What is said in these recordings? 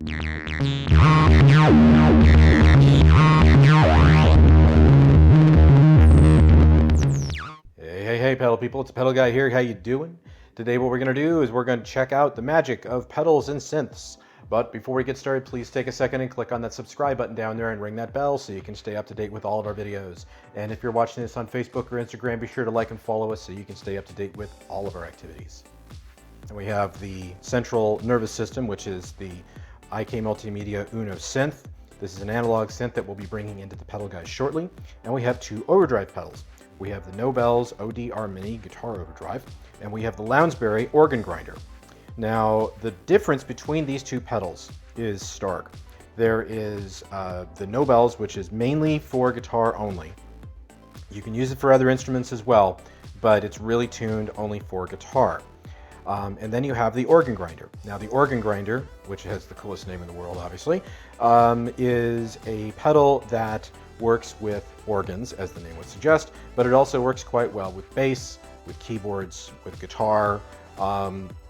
Hey pedal people, it's Pedal Guy here. How you doing? Today what we're going to do is we're going to check out the magic of pedals and synths. But before we get started, please take a second and click on that subscribe button down there and ring that bell so you can stay up to date with all of our videos. And if you're watching this on Facebook or Instagram, be sure to like and follow us so you can stay up to date with all of our activities. And we have the central nervous system, which is the IK Multimedia Uno Synth. This is an analog synth that we'll be bringing into the Pedal Guide shortly. And we have two overdrive pedals. We have the Nobels ODR Mini guitar overdrive, and we have the Lounsberry Organ Grinder. Now, the difference between these two pedals is stark. There is the Nobels, which is mainly for guitar only. You can use it for other instruments as well, but it's really tuned only for guitar. And then you have the Organ Grinder. Now, the Organ Grinder, which has the coolest name in the world, obviously, is a pedal that works with organs, as the name would suggest, but it also works quite well with bass, with keyboards, with guitar.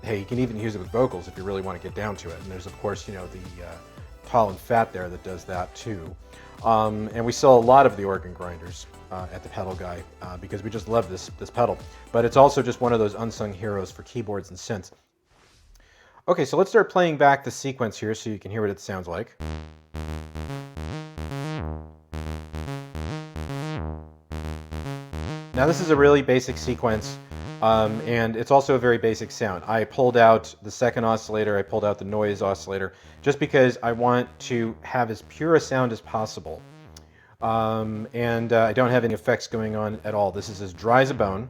Hey, you can even use it with vocals if you really want to get down to it. And there's, of course, you know, the Tall and Fat there that does that too. And we sell a lot of the Organ Grinders at the Pedal Guy because we just love this pedal. But it's also just one of those unsung heroes for keyboards and synths. Okay, so let's start playing back the sequence here so you can hear what it sounds like. Now this is a really basic sequence, and it's also a very basic sound. I pulled out the second oscillator, I pulled out the noise oscillator, just because I want to have as pure a sound as possible. And I don't have any effects going on at all. This is as dry as a bone.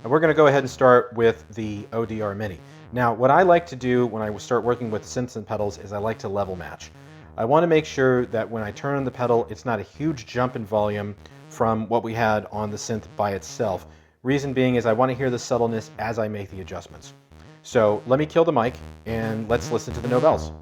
And we're going to go ahead and start with the ODR Mini. Now what I like to do when I start working with synths and pedals is I like to level match. I want to make sure that when I turn on the pedal, it's not a huge jump in volume from what we had on the synth by itself. Reason being is I want to hear the subtleness as I make the adjustments. So let me kill the mic and let's listen to the Nobels.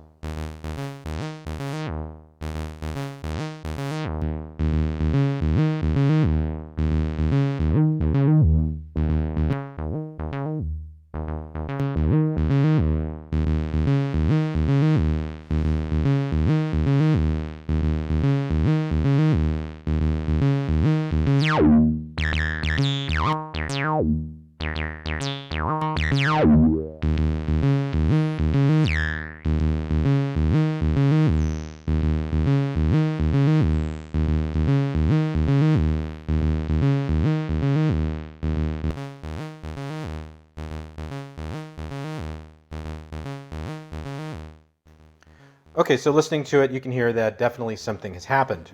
Okay, so listening to it, you can hear that definitely something has happened.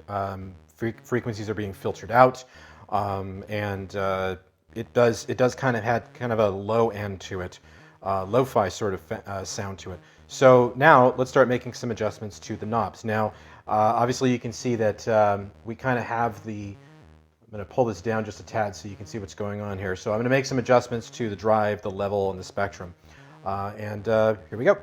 Frequencies are being filtered out, and it does kind of have kind of a low end to it, lo-fi sort of sound to it. So now let's start making some adjustments to the knobs. Now, obviously you can see that we kind of have the. I'm going to pull this down just a tad so you can see what's going on here. So I'm going to make some adjustments to the drive, the level, and the spectrum. And here we go.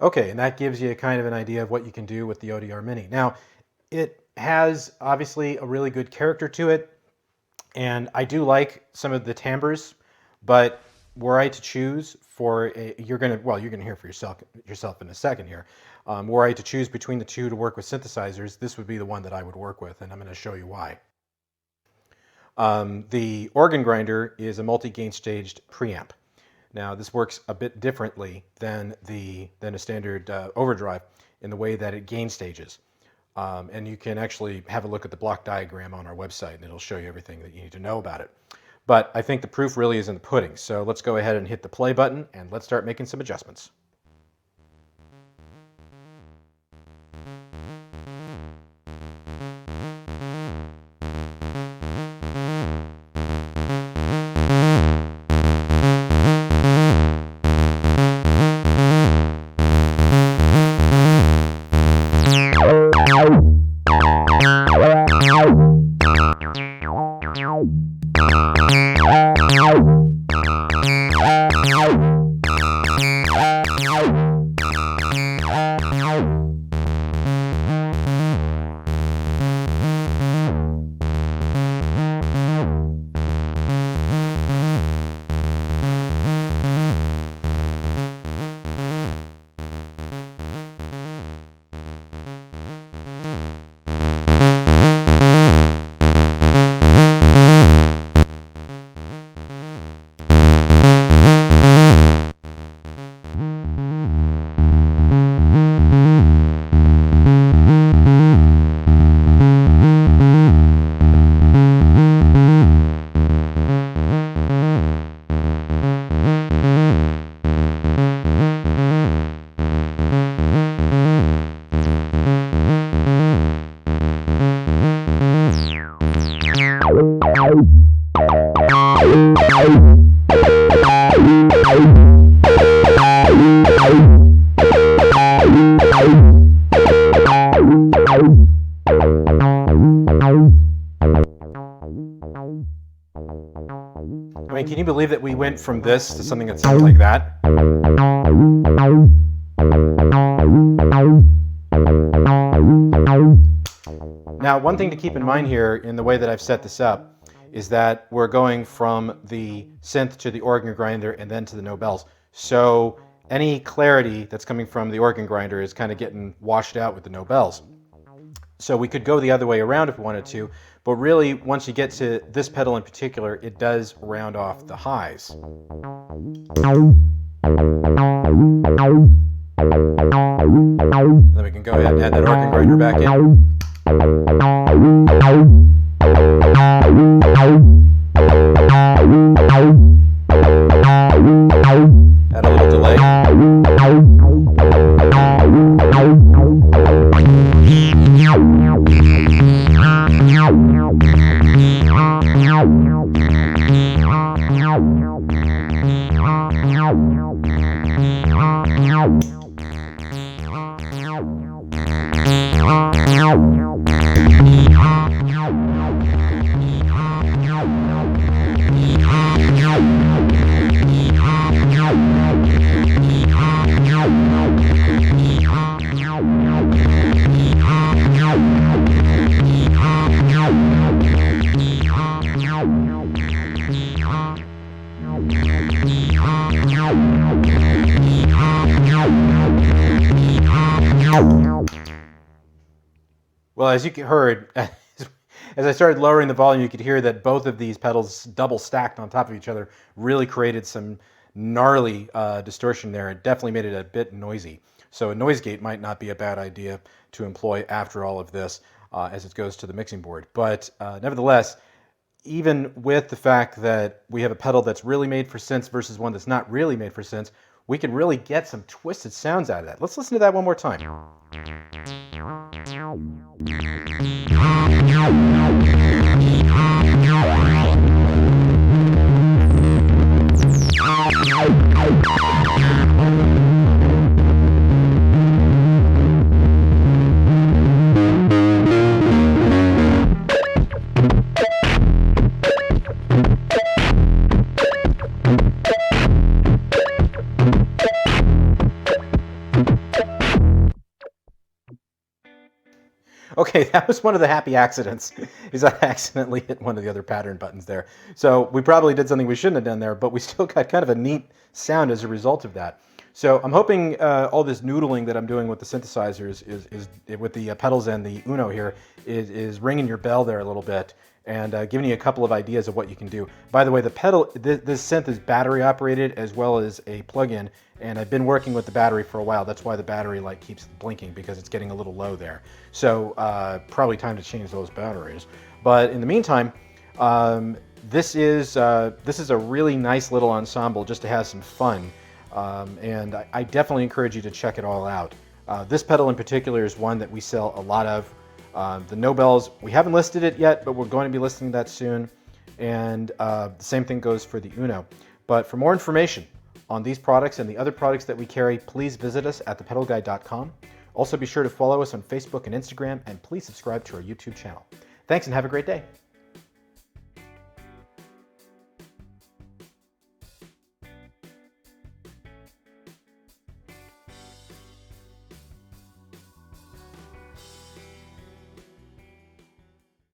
Okay, and that gives you kind of an idea of what you can do with the ODR Mini. Now, it has obviously a really good character to it, and I do like some of the timbres, but were I to choose for you're gonna hear for yourself in a second here. Were I to choose between the two to work with synthesizers, this would be the one that I would work with, and I'm going to show you why. The organ grinder is a multi-gain staged preamp. Now this works a bit differently than a standard overdrive in the way that it gain stages. And you can actually have a look at the block diagram on our website, and it'll show you everything that you need to know about it. But I think the proof really is in the pudding. So let's go ahead and hit the play button, and let's start making some adjustments. I mean, can you believe that we went from this to something that sounds like that? Now, one thing to keep in mind here in the way that I've set this up is that we're going from the synth to the organ grinder and then to the Nobels. So any clarity that's coming from the organ grinder is kind of getting washed out with the Nobels. So we could go the other way around if we wanted to, but really once you get to this pedal in particular, it does round off the highs. Then we can go ahead and add that organ grinder back in. Add a little delay. Well, as you heard, as I started lowering the volume, you could hear that both of these pedals double stacked on top of each other really created some gnarly distortion there. It definitely made it a bit noisy. So a noise gate might not be a bad idea to employ after all of this as it goes to the mixing board. But nevertheless, even with the fact that we have a pedal that's really made for synths versus one that's not really made for synths, we can really get some twisted sounds out of that. Let's listen to that one more time. Okay, that was one of the happy accidents, is I accidentally hit one of the other pattern buttons there. So we probably did something we shouldn't have done there, but we still got kind of a neat sound as a result of that. So I'm hoping all this noodling that I'm doing with the synthesizers is with the pedals and the Uno here is ringing your bell there a little bit and giving you a couple of ideas of what you can do. By the way, the pedal, this synth is battery operated as well as a plug-in, and I've been working with the battery for a while. That's why the battery light keeps blinking, because it's getting a little low there. So probably time to change those batteries. But in the meantime, this is a really nice little ensemble just to have some fun. And I definitely encourage you to check it all out. This pedal in particular is one that we sell a lot of. The Nobels, we haven't listed it yet, but we're going to be listing that soon. And the same thing goes for the Uno. But for more information on these products and the other products that we carry, please visit us at thepedalguy.com. Also be sure to follow us on Facebook and Instagram, and please subscribe to our YouTube channel. Thanks and have a great day.